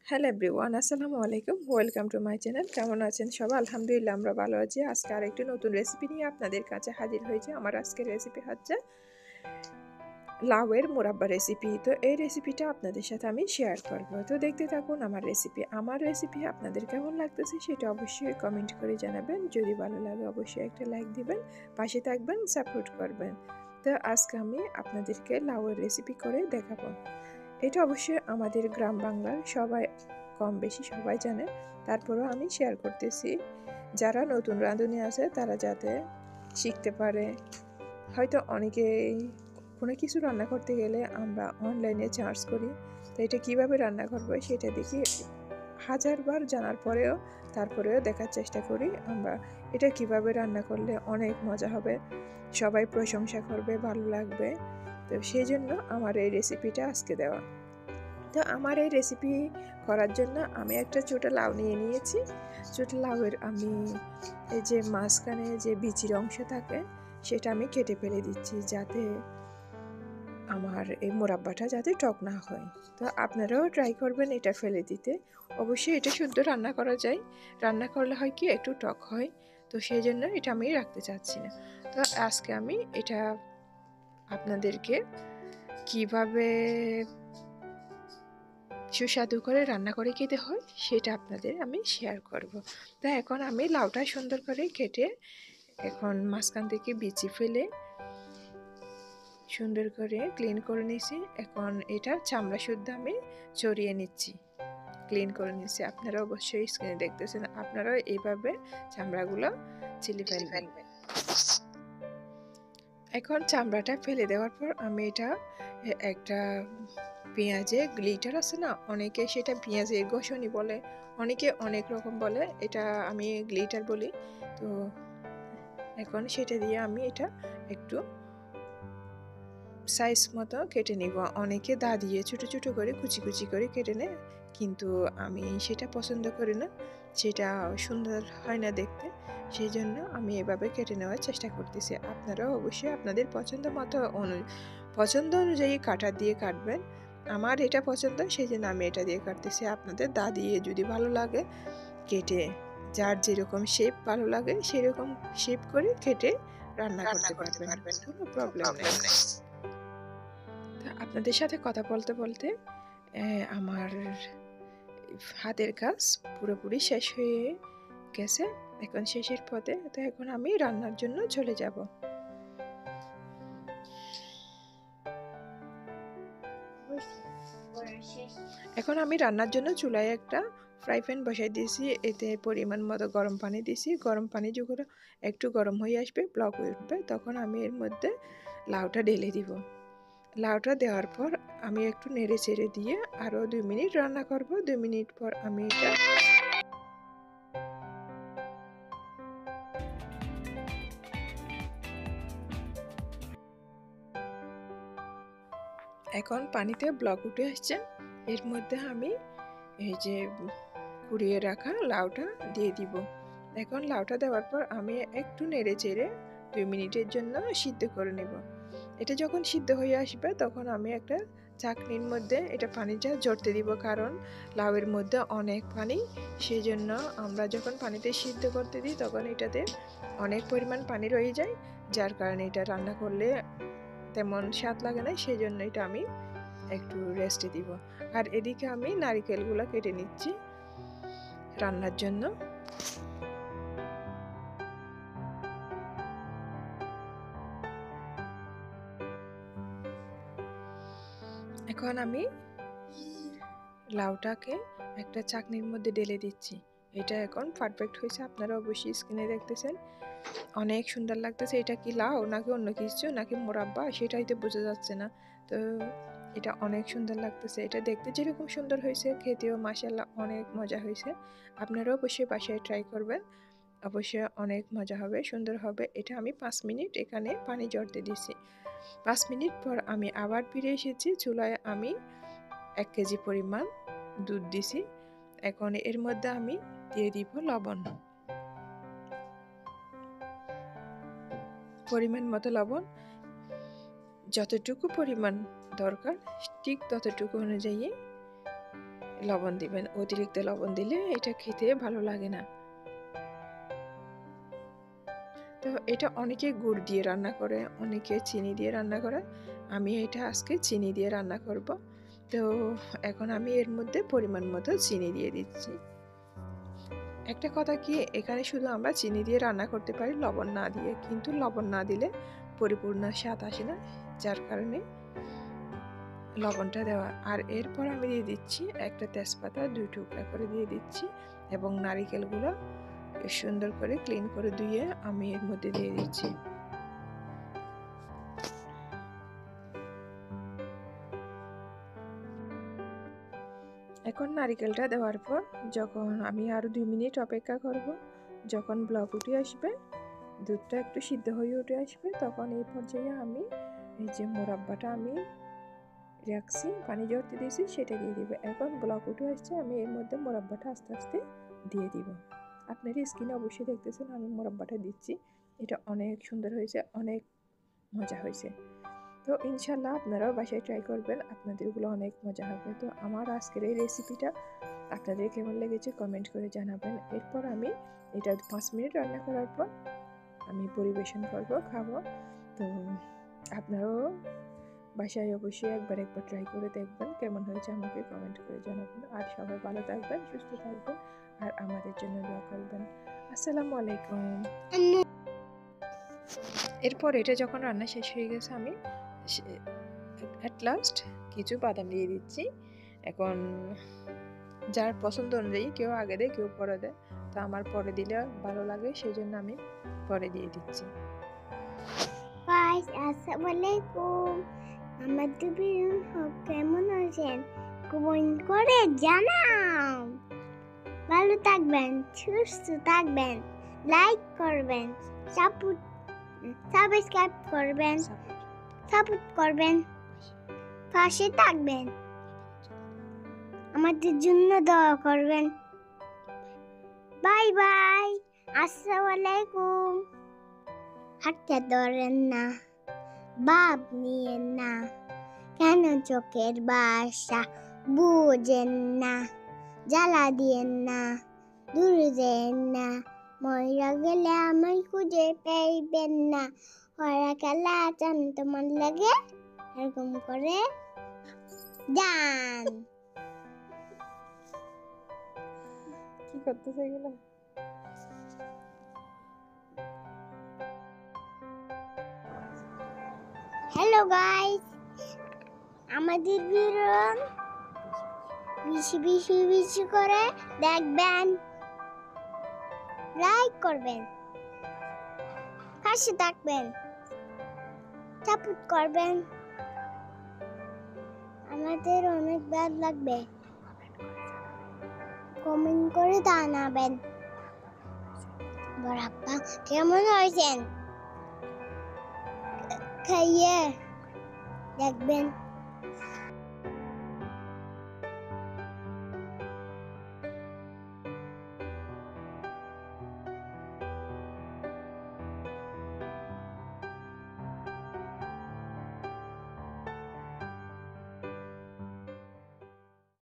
Hello everyone, আসসালামু আলাইকুম। Welcome to my channel. কেমন আছেন সবাই? আলহামদুলিল্লাহ আমরা ভালো আছি। আজকে আরেকটি নতুন রেসিপি নিয়ে আপনাদের কাছে হাজির হয়েছে। আমার আজকের রেসিপি হচ্ছে লাউয়ের মোরাব্বা রেসিপি। তো এই রেসিপিটা আপনাদের সাথে আমি শেয়ার করব। তো দেখতে থাকুন আমার রেসিপি আপনাদের কেমন লাগতেছে সেটা অবশ্যই কমেন্ট করে জানাবেন। যদি ভালো লাগে অবশ্যই একটা লাইক দিবেন, পাশে থাকবেন, সাপোর্ট করবেন। তো আজকে আমি আপনাদেরকে লাউয়ের রেসিপি করে দেখাবো। এটা অবশ্যই আমাদের গ্রাম বাংলার সবাই কম বেশি সবাই জানে, তারপরেও আমি শেয়ার করতেছি যারা নতুন রাঁধুনি আছে তারা যাতে শিখতে পারে। হয়তো অনেকেই কোনো কিছু রান্না করতে গেলে আমরা অনলাইনে সার্চ করি, তো এটা কীভাবে রান্না করবো সেটা দেখি হাজারবার জানার পরেও তারপরেও দেখার চেষ্টা করি আমরা এটা কিভাবে রান্না করলে অনেক মজা হবে, সবাই প্রশংসা করবে, ভালো লাগবে। তো সেই জন্য আমার এই রেসিপিটা আজকে দেওয়া। তো আমার এই রেসিপি করার জন্য আমি একটা ছোট লাউ নিয়ে নিয়েছি। ছোট লাউয়ের আমি এই যে মাঝখানে যে বিচির অংশ থাকে সেটা আমি কেটে ফেলে দিচ্ছি, যাতে আমার এই মোরাব্বাটা যাতে টক না হয়। তো আপনারাও ট্রাই করবেন এটা ফেলে দিতে। অবশ্যই এটা শুদ্ধ রান্না করা যায়, রান্না করলে হয় কি একটু টক হয়, তো সেই জন্য এটা আমি রাখতে চাচ্ছি না। তো আজকে আমি এটা আপনাদেরকে কিভাবে সুস্বাদু করে রান্না করে খেতে হয় সেটা আপনাদের আমি শেয়ার করব। তো এখন আমি লাউটা সুন্দর করে কেটে এখন মাঝখান থেকে বিচি ফেলে সুন্দর করে ক্লিন করে নিয়েছি। এখন এটা চামড়া শুদ্ধ আমি চড়িয়ে নিচ্ছি, ক্লিন করে নিচ্ছি। আপনারা অবশ্যই স্ক্রিনে দেখতেছেন, আপনারাও এইভাবে চামড়াগুলো চিলি ফেলবেন। এখন চামড়াটা ফেলে দেওয়ার পর আমি এটা একটা পেঁয়াজের গ্লিটার আছে না, অনেকে সেটা পেঁয়াজের ঘষণি বলে, অনেকে অনেক রকম বলে, এটা আমি গ্লিটার বলি। তো এখন সেটা দিয়ে আমি এটা একটু সাইজ মতো কেটে নিব। অনেকে দা দিয়ে ছোটো ছোটো করে কুচি কুচি করে কেটে নেয়, কিন্তু আমি সেটা পছন্দ করি না, সেটা সুন্দর হয় না দেখতে। সেই জন্য আমি এভাবে কেটে নেওয়ার চেষ্টা করতেছি। আপনারাও অবশ্যই আপনাদের পছন্দ অনুযায়ী কাটা দিয়ে কাটবেন। আমার এটা পছন্দ, সেই জন্য আমি এটা দিয়ে কাটতেছি। আপনাদের দা দিয়ে যদি ভালো লাগে কেটে, যার যেরকম শেপ ভালো লাগে সেরকম শেপ করে কেটে রান্না করতে পারবেন, কোনো প্রবলেম নেই। আপনাদের সাথে কথা বলতে বলতে আমার হাতের কাজ পুরোপুরি শেষ হয়ে গেছে, এখন শেষের পথে। তো এখন আমি রান্নার জন্য চলে যাব। এখন আমি রান্নার জন্য চুলায় একটা ফ্রাই প্যান বসাই দিয়েছি, এতে পরিমাণ মতো গরম পানি দিয়েছি। গরম পানি যখন একটু গরম হয়ে আসবে, ব্লক হয়ে উঠবে, তখন আমি এর মধ্যে লাউটা ঢেলে দিব। লাউটা দেওয়ার পর আমি একটু নেড়ে চেড়ে দিয়ে আরও 2 মিনিট রান্না করব। 2 মিনিট পর আমি এটা এখন পানিতে ব্লক উঠে আসছে, এর মধ্যে আমি এই যে কুড়িয়ে রাখা লাউটা দিয়ে দিব। এখন লাউটা দেওয়ার পর আমি একটু নেড়ে চেড়ে 2 মিনিটের জন্য সিদ্ধ করে নেব। এটা যখন সিদ্ধ হয়ে আসবে তখন আমি একটা চাকনির মধ্যে এটা পানিটা ঝরতে দিব, কারণ লাউয়ের মধ্যে অনেক পানি, সেই জন্য আমরা যখন পানিতে সিদ্ধ করতে দিই তখন এটাতে অনেক পরিমাণ পানি রয়ে যায়, যার কারণে এটা রান্না করলে তেমন স্বাদ লাগে না। সেই জন্য এটা আমি একটু রেস্টে দিব। আর এদিকে আমি নারকেলগুলো কেটে নিচ্ছি রান্নার জন্য। এখন আমি লাউটাকে একটা চাকনির মধ্যে ঢেলে দিচ্ছি। এটা এখন পারফেক্ট হয়েছে, আপনারা অবশ্যই স্ক্রিনে দেখতেছেন, অনেক সুন্দর লাগতেছে। এটা কি লাউ নাকি অন্য কিছু নাকি মোরাব্বা সেটাই তো বোঝা যাচ্ছে না। তো এটা অনেক সুন্দর লাগতেছে, এটা দেখতে যেরকম সুন্দর হয়েছে খেতেও মাশাআল্লাহ অনেক মজা হয়েছে। আপনারা অবশ্যই বাসায় ট্রাই করবেন, অবশ্যই অনেক মজা হবে, সুন্দর হবে। এটা আমি 5 মিনিট এখানে পানি ঝরতে দিছি। 5 মিনিট পর আমি আবার ফিরে এসেছি। চুলায় আমি 1 কেজি পরিমাণ দুধ দিছি। এখন এর মধ্যে আমি দিয়ে দিব লবণ, পরিমাণ মতো লবণ, যতটুকু পরিমাণ দরকার ঠিক ততটুকু অনুযায়ী লবণ দিবেন। অতিরিক্ত লবণ দিলে এটা খেতে ভালো লাগে না। তো এটা অনেকে গুড় দিয়ে রান্না করে, অনেকে চিনি দিয়ে রান্না করে। আমি এটা আজকে চিনি দিয়ে রান্না করব। তো এখন আমি এর মধ্যে পরিমাণ মতো চিনি দিয়ে দিচ্ছি। একটা কথা কি, এখানে শুধু আমরা চিনি দিয়ে রান্না করতে পারি লবণ না দিয়ে, কিন্তু লবণ না দিলে পরিপূর্ণ স্বাদ আসে না, যার কারণে লবণটা দেওয়া। আর এরপর আমি দিয়ে দিচ্ছি একটা তেজপাতা 2 টুকরা করে দিয়ে দিচ্ছি, এবং নারিকেলগুলো সুন্দর করে ক্লিন করে ধুয়ে আমি এর মধ্যে দিয়ে দিচ্ছি। এখন নারিকেলটা দেওয়ার পর যখন আমি আরো 2 মিনিট অপেক্ষা করব, যখন ব্লক উঠে আসবে, দুধটা একটু সিদ্ধ হয়ে উঠে আসবে, তখন এই পর্যায়ে আমি এই যে মোরাব্বাটা আমি রাখছি, পানি ঝরতে দিয়েছি, সেটা দিয়ে দিব। এখন ব্লক উঠে আসছে, আমি এর মধ্যে মোরাব্বাটা আস্তে আস্তে দিয়ে দিব। আপনার স্কিনে অবশ্যই দেখতেছেন আমি মোরাব্বাটা দিচ্ছি। এটা অনেক সুন্দর হয়েছে, অনেক মজা হয়েছে। তো ইনশাল্লাহ আপনারাও বাসায় ট্রাই করবেন, আপনাদেরগুলো অনেক মজা হবে। তো আমার আজকের এই রেসিপিটা আপনাদের কেমন লেগেছে কমেন্ট করে জানাবেন। এরপর আমি এটা 5 মিনিট রান্না করার পর আমি পরিবেশন করব, খাবো। তো আপনারাও বাসায় অবশ্যই একবার ট্রাই করে দেখবেন, কেমন হয়েছে আমাকে কমেন্ট করে জানাবেন। আর সবাই ভালো থাকবেন, সুস্থ থাকবেন, আর আমাদের জন্য দোয়া করবেন। আসসালামু আলাইকুম। এরপর এটা যখন রান্না শেষ হয়ে গেছে, আমি অ্যাট লাস্ট কিছু বাদাম দিয়ে দিচ্ছি। এখন যার পছন্দ অনুযায়ী কেউ আগে দেয়, কেউ পরে দেয়। তো আমার পরে দিলে ভালো লাগে, সেই জন্য আমি পরে দিয়ে দিচ্ছি। আসসালামু আলাইকুম। আমাদের ভিডিও কেমন আছেন কমেন্ট করে জানাও। ভালো থাকবেন, সুস্থ থাকবেন, লাইক করবেন, সাবস্ক্রাইব করবেন, সাপোর্ট করবেন, পাশে থাকবেন, আমাদের জন্য দোয়া করবেন। Bye bye. আসসালামু আলাইকুম। হাতটা ধরেন না, ভাব নিয়েন না, কেন চোখের ভাষা বুঝেন না, জ্বালা দিয়েন না, দূরে যেন না, ময়রা গেলে আমায় খুঁজে পাইবেন না, ওরা খেলা চান তোমার লাগে এরকম করে যান। কি করতেছে এগুলো? হ্যালো গাইস, আমাদের ভিডিও বেশি করে দেখবেন, লাইক করবেন, পাশে থাকবেন, সাপোর্ট করবেন, আমাদের অনেক ভালো লাগবে। কমেন্ট করে জানাবেন বরাব্বা কেমন হয়েছেন, খাইয়ে দেখবেন।